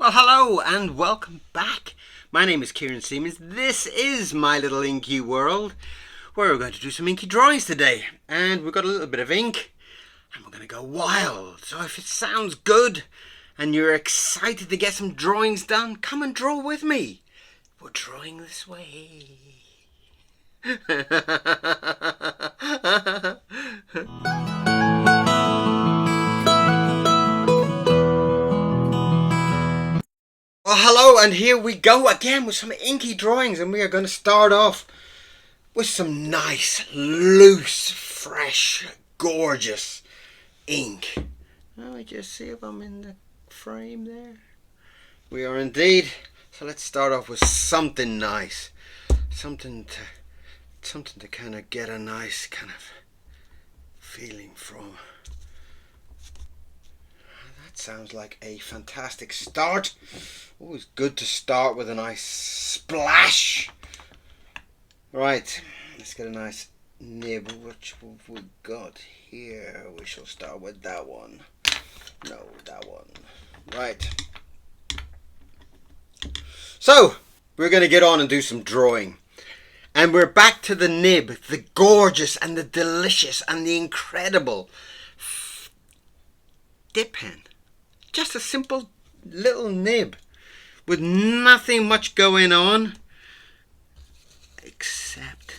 Well, hello and welcome back. My name is Kieron Seamons. This is my little inky world where we're going to do some inky drawings today. And we've got a little bit of ink and we're going to go wild. So if it sounds good and you're excited to get some drawings done, come and draw with me. We're drawing this way. Well, hello, and here we go again with some inky drawings, and we are going to start off with some nice, loose, fresh, gorgeous ink. Let me just see if I'm in the frame there. We are indeed. So let's start off with something nice, something to kind of get a nice kind of feeling from. That sounds like a fantastic start. Always good to start with a nice splash. Right, let's get a nice nib. Which have we got here? We shall start with that one. No, that one. Right. So, we're going to get on and do some drawing. And we're back to the nib, the gorgeous and the delicious and the incredible dip pen. Just a simple little nib with nothing much going on except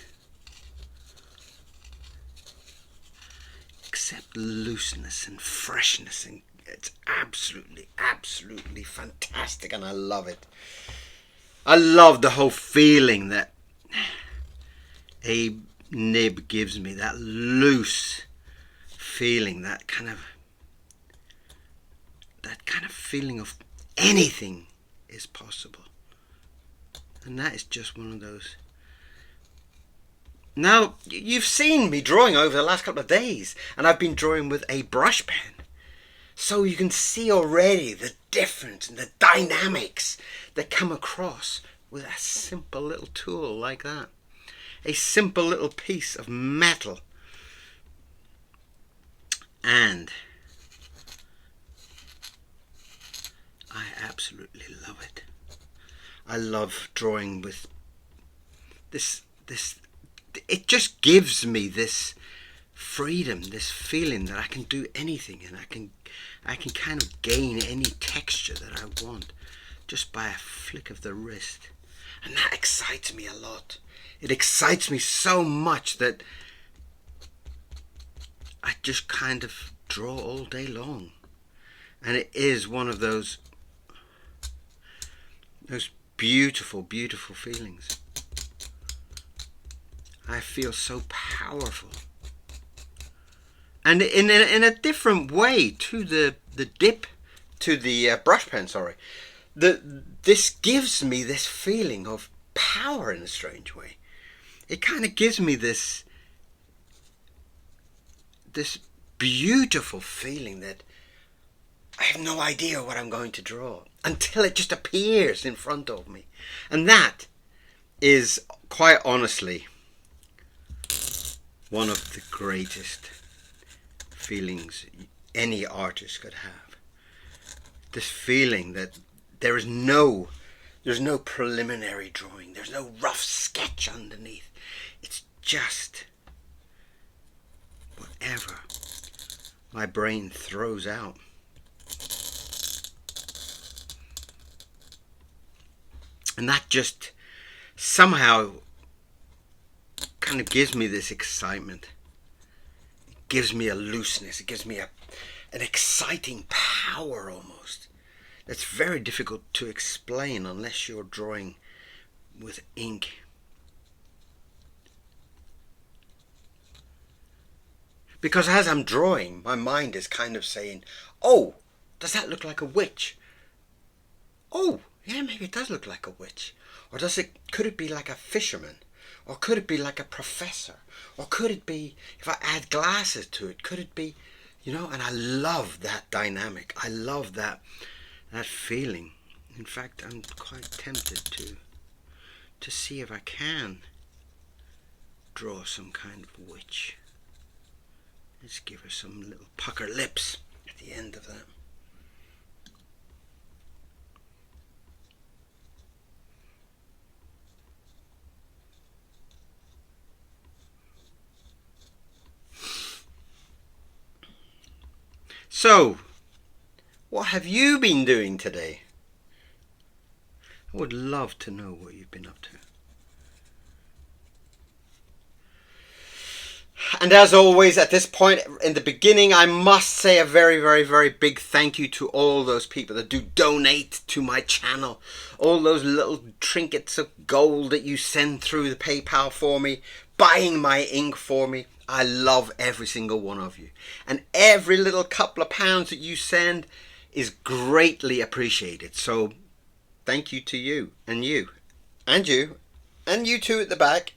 looseness and freshness, and it's absolutely fantastic, and I love it. I love the whole feeling that a nib gives me, that loose feeling, that kind of feeling of anything is possible. And that is just one of those. Now, you've seen me drawing over the last couple of days, and I've been drawing with a brush pen. So you can see already the difference and the dynamics that come across with a simple little tool like that. A simple little piece of metal. And I absolutely love it. I love drawing with this. It just gives me this freedom, this feeling that I can do anything, and I can kind of gain any texture that I want just by a flick of the wrist. And that excites me a lot. It excites me so much that I just kind of draw all day long. And it is one of those beautiful feelings. I feel so powerful. And in a different way to the brush pen, sorry. This gives me this feeling of power in a strange way. It kind of gives me this beautiful feeling that I have no idea what I'm going to draw until it just appears in front of me. And that is, quite honestly, one of the greatest feelings any artist could have. This feeling that there's no preliminary drawing, there's no rough sketch underneath. It's just whatever my brain throws out. And that just somehow kind of gives me this excitement. It gives me a looseness. It gives me an exciting power almost. That's very difficult to explain unless you're drawing with ink. Because as I'm drawing, my mind is kind of saying, oh, does that look like a witch? Oh, yeah, maybe it does look like a witch. Or could it be like a fisherman? Or could it be like a professor? Or could it be, if I add glasses to it, could it be, and I love that dynamic. I love that feeling. In fact, I'm quite tempted to see if I can draw some kind of witch. Let's give her some little pucker lips at the end of that. So, what have you been doing today? I would love to know what you've been up to. And as always, at this point in the beginning, I must say a very, very, very big thank you to all those people that do donate to my channel. All those little trinkets of gold that you send through the PayPal for me, buying my ink for me. I love every single one of you. And every little couple of pounds that you send is greatly appreciated. So thank you to you, and you, and you, and you too at the back.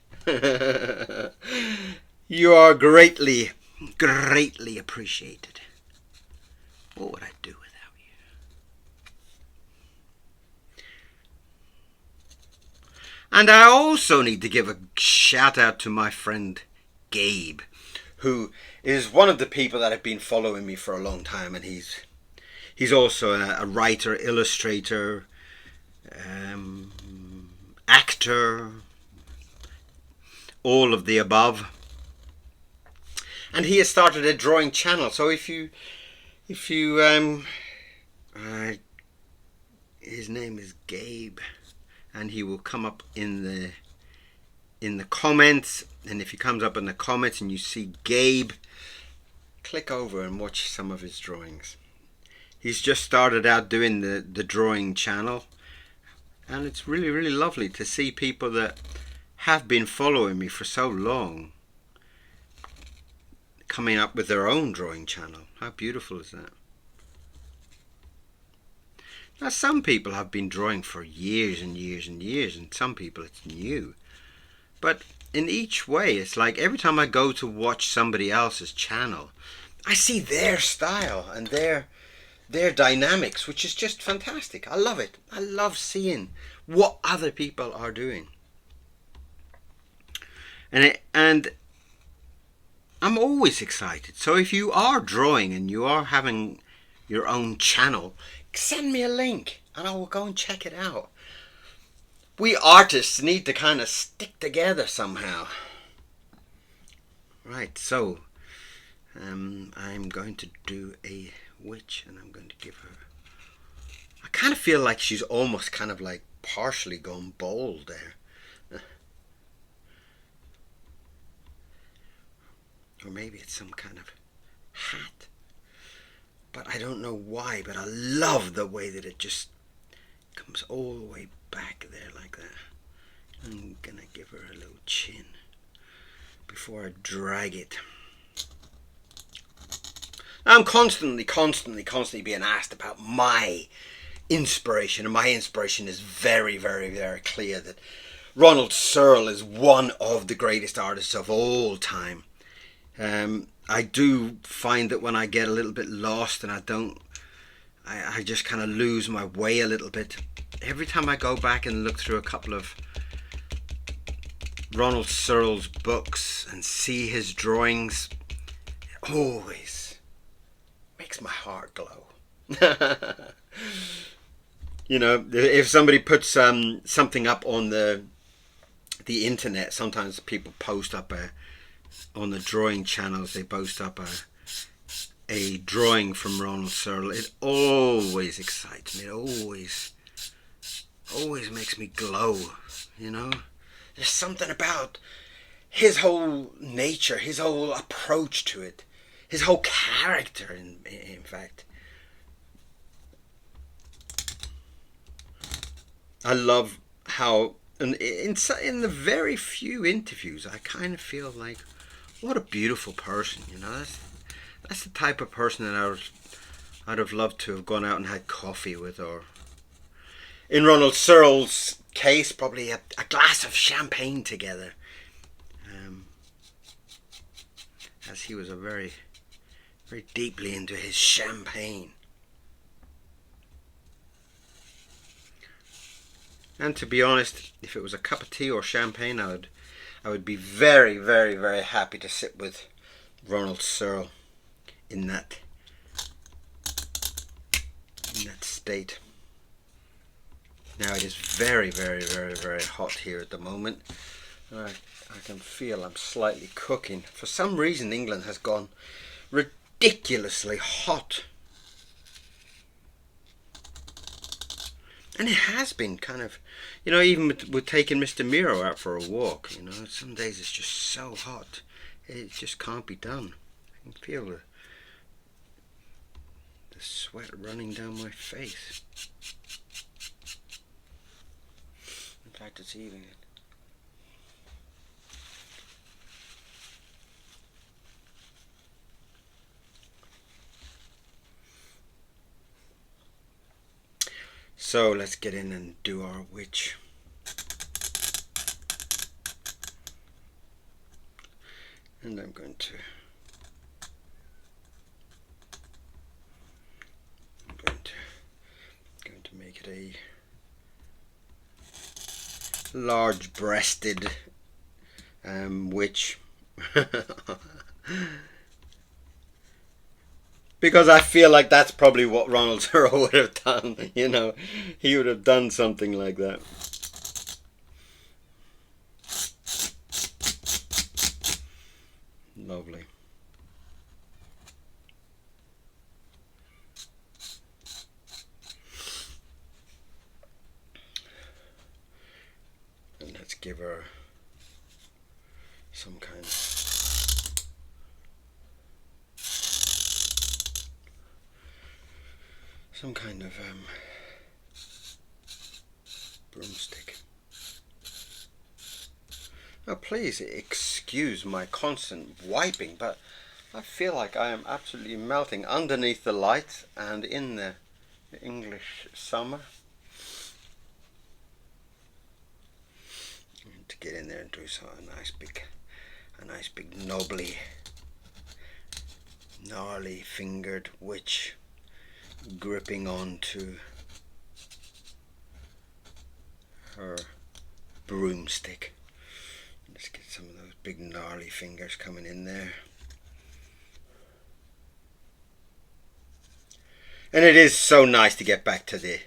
You are greatly, greatly appreciated. What would I do without you? And I also need to give a shout out to my friend Gabe, who is one of the people that have been following me for a long time, and he's also a writer, illustrator, actor, all of the above. And he has started a drawing channel. So if you his name is Gabe, and he will come up in the comments. And if he comes up in the comments and you see Gabe, click over and watch some of his drawings. He's just started out doing the drawing channel, and it's really, really lovely to see people that have been following me for so long coming up with their own drawing channel. How beautiful is that? Now, some people have been drawing for years and years and years, and some people it's new. But in each way, it's like every time I go to watch somebody else's channel, I see their style and their dynamics, which is just fantastic. I love it. I love seeing what other people are doing. And I'm always excited. So if you are drawing and you are having your own channel, send me a link and I will go and check it out. We artists need to kind of stick together somehow. Right, so I'm going to do a witch, and I'm going to give her... I kind of feel like she's almost kind of like partially gone bald there. Or maybe it's some kind of hat. But I don't know why, but I love the way that it just comes all the way back there like that. I'm gonna give her a little chin before I drag it. I'm constantly being asked about my inspiration, and my inspiration is very, very, very clear that Ronald Searle is one of the greatest artists of all time. I do find that when I get a little bit lost and I just kind of lose my way a little bit, every time I go back and look through a couple of Ronald Searle's books and see his drawings, it always makes my heart glow. You know, if somebody puts something up on the internet, sometimes people post up on the drawing channels, they post up a drawing from Ronald Searle. It always excites me. It always makes me glow, you know. There's something about his whole nature, his whole approach to it, his whole character, in fact. I love how, in the very few interviews, I kind of feel like, what a beautiful person, you know. That's the type of person that I'd have loved to have gone out and had coffee with, or in Ronald Searle's case, probably a glass of champagne together, as he was a very, very deeply into his champagne. And to be honest, if it was a cup of tea or champagne, I would be very, very, very happy to sit with Ronald Searle in that state. Now it is very, very, very, very hot here at the moment. I can feel I'm slightly cooking. For some reason, England has gone ridiculously hot. And it has been kind of, you know, even with taking Mr. Miro out for a walk, you know, some days it's just so hot. It just can't be done. I can feel the sweat running down my face. In fact, it's even. So let's get in and do our witch. And I'm going to make it a large-breasted witch. Because I feel like that's probably what Ronald Searle would have done, you know. He would have done something like that. Lovely. And let's give her some kind of broomstick. Now please excuse my constant wiping, but I feel like I am absolutely melting underneath the light and in the English summer. And to get in there and do so a nice big gnarly fingered witch gripping onto her broomstick. Let's get some of those big gnarly fingers coming in there. And it is so nice to get back to the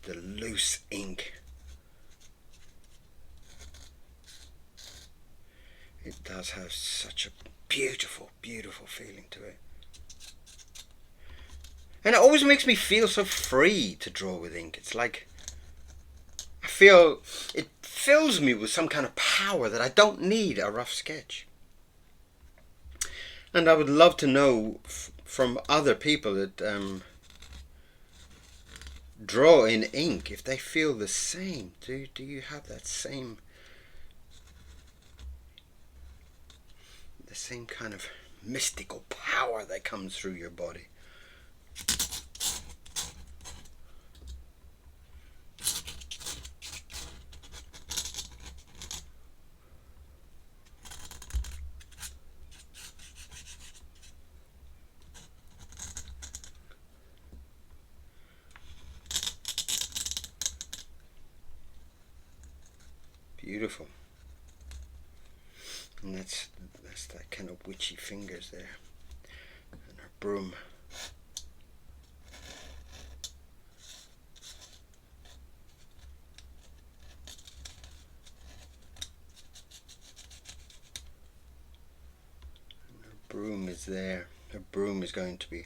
loose ink. It does have such a beautiful, beautiful feeling to it. And it always makes me feel so free to draw with ink. It's like, I feel it fills me with some kind of power that I don't need a rough sketch. And I would love to know from other people that draw in ink if they feel the same. Do you have that same kind of mystical power that comes through your body? Beautiful. And that's that kind of witchy fingers there. And her broom. And her broom is there. Her broom is going to be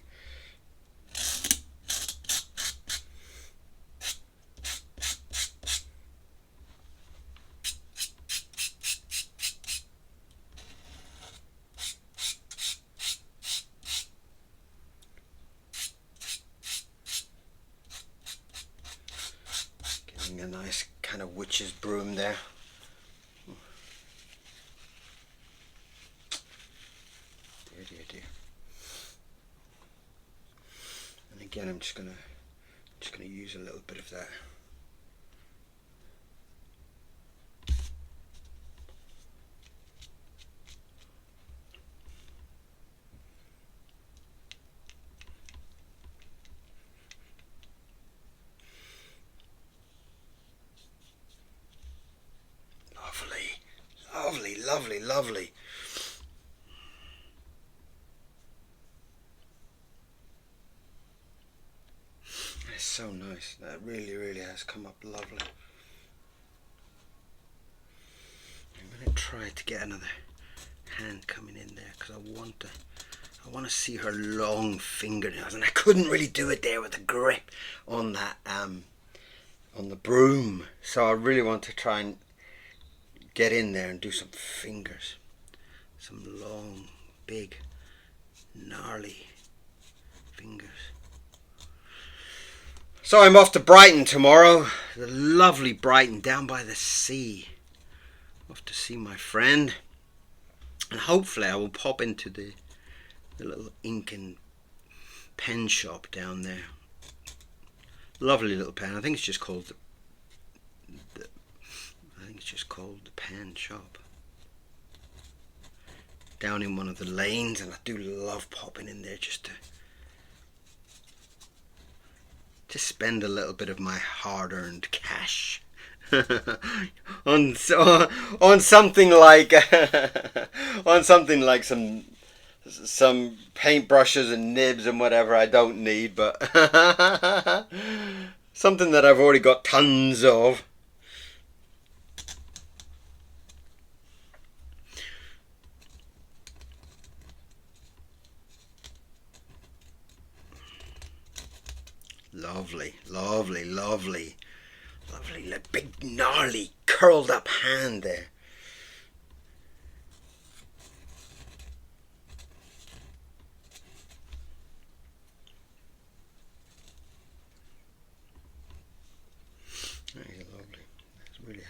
a nice kind of witch's broom there. Dear, dear, dear. And again, I'm just gonna use a little bit of that. Lovely, lovely, lovely. It's so nice. That really, really has come up lovely. I'm going to try to get another hand coming in there because I want to see her long fingernails, and I couldn't really do it there with the grip on that on the broom. So I really want to try and get in there and do some fingers, some long, big, gnarly fingers. So I'm off to Brighton tomorrow, the lovely Brighton down by the sea. Off to see my friend, and hopefully I will pop into the little ink and pen shop down there. Lovely little pen. I think it's just called the pen shop. Down in one of the lanes, and I do love popping in there just to spend a little bit of my hard-earned cash on something like some paintbrushes and nibs and whatever I don't need, but something that I've already got tons of. Lovely, lovely, lovely, lovely, big gnarly curled up hand there. That is lovely, it really has.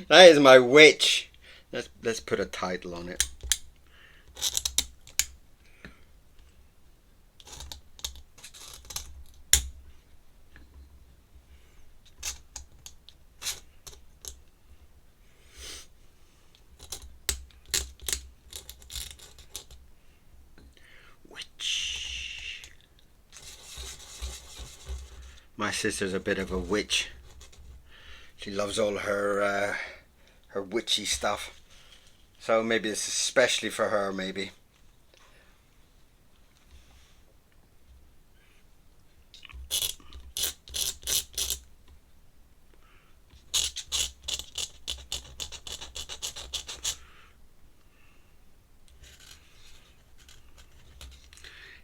That is my witch. Let's put a title on it. Witch. My sister's a bit of a witch. She loves all her witchy stuff, so maybe it's especially for her. Maybe.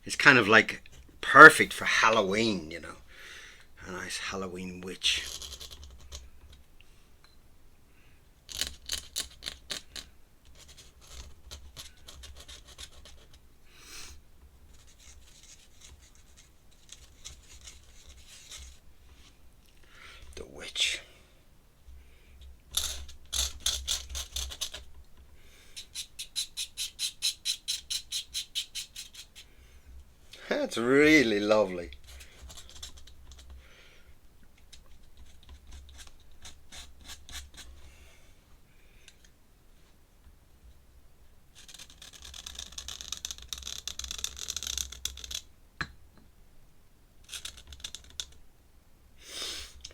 It's kind of like perfect for Halloween, you know, a nice Halloween witch. That's really lovely.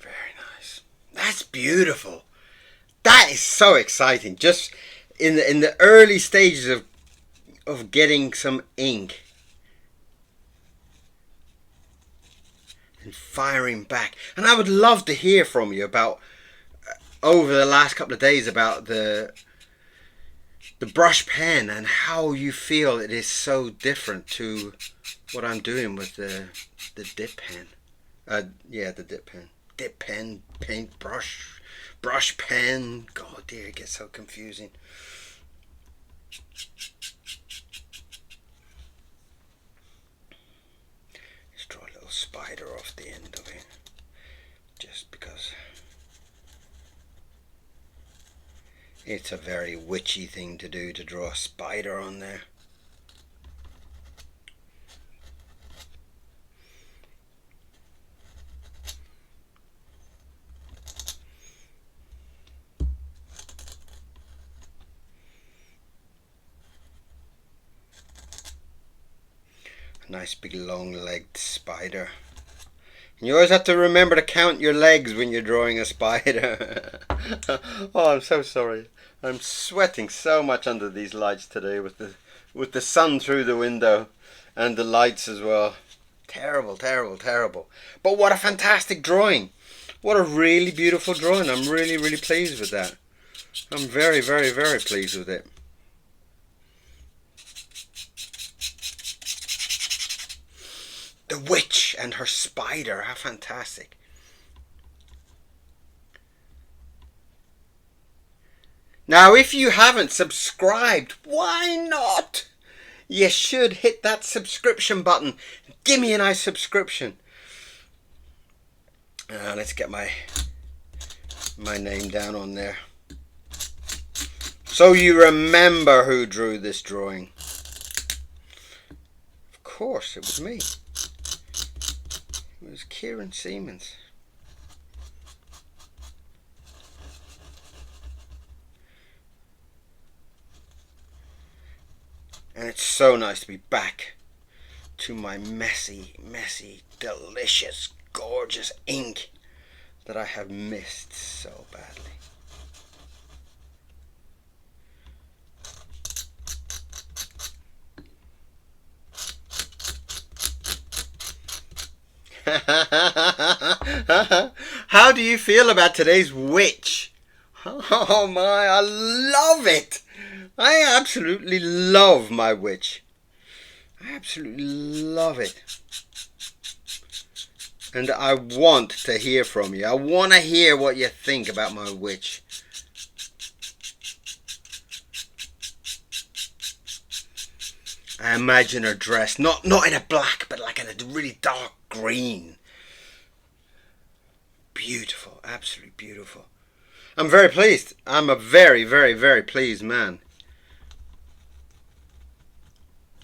Very nice. That's beautiful. That is so exciting. Just in the early stages of getting some ink and firing back. And I would love to hear from you about over the last couple of days about the brush pen and how you feel it is so different to what I'm doing with the dip pen. Yeah, the dip pen. Dip pen, paint brush, brush pen. God dear, it gets so confusing. Let's draw a little spider off the end of it, just because it's a very witchy thing to do, to draw a spider on there. A nice big long-legged spider. And you always have to remember to count your legs when you're drawing a spider. Oh, I'm so sorry. I'm sweating so much under these lights today with the sun through the window. And the lights as well. Terrible, terrible, terrible. But what a fantastic drawing. What a really beautiful drawing. I'm really, really pleased with that. I'm very, very, very pleased with it. The witch and her spider. How fantastic. Now, if you haven't subscribed, why not? You should hit that subscription button. Give me a nice subscription. Let's get my name down on there. So you remember who drew this drawing. Of course, it was me. It was Kieron Seamons. And it's so nice to be back to my messy, messy, delicious, gorgeous ink that I have missed so badly. How do you feel about today's witch? Oh my, I love it. I absolutely love my witch. I absolutely love it. And I want to hear from you. I want to hear what you think about my witch. I imagine her dressed, not in a black, but like in a really dark green. Beautiful, absolutely beautiful. I'm very pleased. I'm a very, very, very pleased man.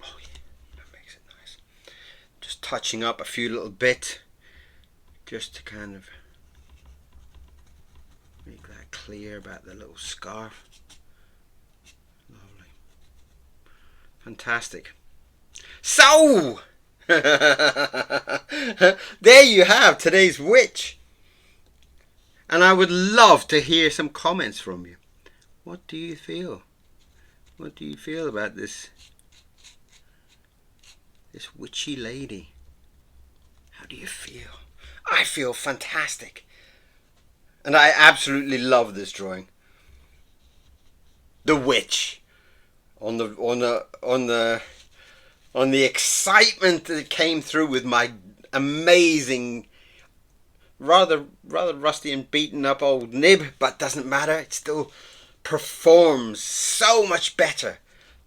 Oh yeah, that makes it nice. Just touching up a few little bits, just to kind of make that clear about the little scarf. Lovely. Fantastic. So, there you have today's witch. And I would love to hear some comments from you. What do you feel? What do you feel about this witchy lady? How do you feel? I feel fantastic. And I absolutely love this drawing. The witch. On the excitement that came through with my amazing, rather rusty and beaten up old nib, but doesn't matter. It still performs so much better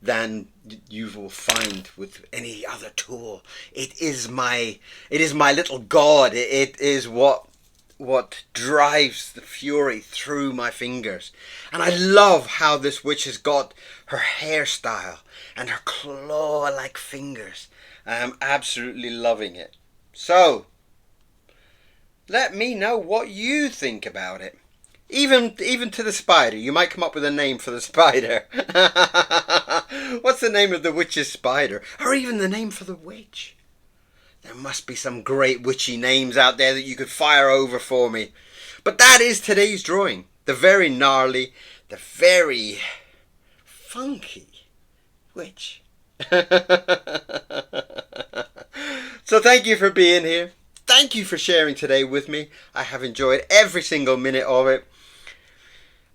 than you will find with any other tool. It is my little god. It is what drives the fury through my fingers. And I love how this witch has got her hairstyle and her claw-like fingers. I am absolutely loving it. So, let me know what you think about it. Even to the spider. You might come up with a name for the spider. What's the name of the witch's spider? Or even the name for the witch? There must be some great witchy names out there that you could fire over for me. But that is today's drawing. The very gnarly, the very funky witch. So thank you for being here. Thank you for sharing today with me. I have enjoyed every single minute of it.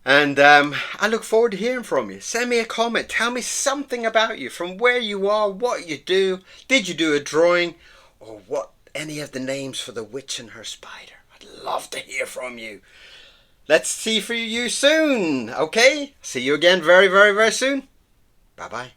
And I look forward to hearing from you. Send me a comment. Tell me something about you, from where you are, what you do. Did you do a drawing? Or what any of the names for the witch and her spider. I'd love to hear from you. Let's see for you soon. Okay? See you again very, very, very soon. Bye-bye.